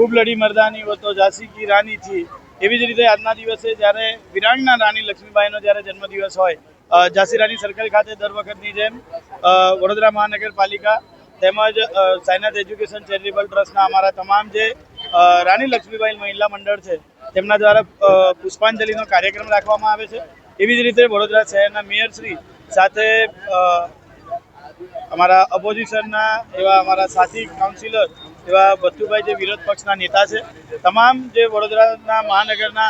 ખૂબ લડી મર્દાની वो तो झांसी की रानी थी। એવી જ રીતે આજના દિવસે જ્યારે વિરાંગના રાણી લક્ષ્મીબાઈનો જ્યારે જન્મદિવસ હોય, ઝાંસી રાણી સર્કલ ખાતે દર વખતની જેમ વડોદરા મહાનગરપાલિકા તેમજ સાયનાથ એજ્યુકેશન ચેરિટેબલ ટ્રસ્ટના અમારા તમામ જે રાણી લક્ષ્મીબાઈ મહિલા મંડળ છે તેમના દ્વારા પુષ્પાંજલિનો કાર્યક્રમ રાખવામાં આવે છે। એવી જ રીતે વડોદરા શહેરના મેયરશ્રી સાથે અમારા ઓપોઝિશનના એવા અમારા સાથી કાઉન્સિલર એવા બત્તુભાઈ જે વિરોધ પક્ષના નેતા છે, તમામ જે વડોદરાના મહાનગરના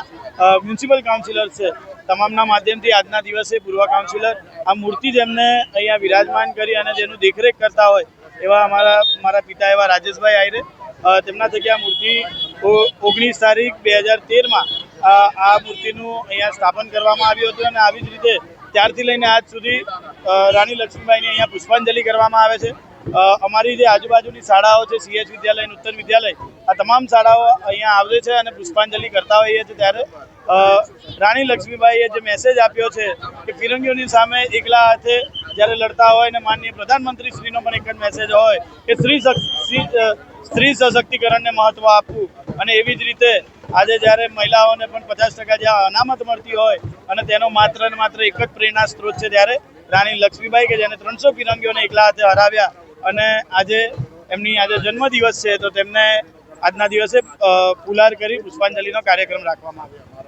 મ્યુનિસિપલ કાઉન્સિલર છે, તમામના માધ્યમથી આજના દિવસે પૂર્વ કાઉન્સિલર આ મૂર્તિ જેમને અહીંયા વિરાજમાન કરી અને જેનું દેખરેખ કરતા હોય એવા મારા પિતા એવા રાજેશભાઈ આયરે, તેમના થકી આ મૂર્તિ 19 તારીખ 2013માં આ મૂર્તિનું અહીંયા સ્થાપન કરવામાં આવ્યું હતું અને આવી જ રીતે ત્યારથી લઈને આજ સુધી રાણી લક્ષ્મીબાઈની અહીંયા પુષ્પાંજલિ કરવામાં આવે છે। અમારી જે આજુબાજુની શાળાઓ છે, CH વિદ્યાલય, નૂતન વિદ્યાલય, આ તમામ શાળાઓ અહીંયા આવે છે અને પુષ્પાંજલિ કરતા હોઈએ છીએ। ત્યારે રાણી લક્ષ્મીબાઈએ જે મેસેજ આપ્યો છે કે ફિરંગીઓની સામે એકલા હાથે જ્યારે લડતા હોય ને માનનીય પ્રધાનમંત્રી શ્રીનો પણ એક જ મેસેજ હોય કે સ્ત્રી સશક્તિકરણને મહત્વ આપવું અને એવી જ રીતે આજે જ્યારે મહિલાઓને પણ 50% જ્યાં અનામત મળતી હોય અને તેનો માત્ર ને માત્ર એક જ પ્રેરણા સ્ત્રોત છે, ત્યારે રાણી લક્ષ્મીબાઈ કે જેને 300 ફિરંગીઓને એકલા હાથે હરાવ્યા અને આજે એમની આજે જન્મદિવસ છે તો તેમને આજના દિવસે ફુલાર કરી પુષ્પાંજલિનો કાર્યક્રમ રાખવામાં આવ્યો।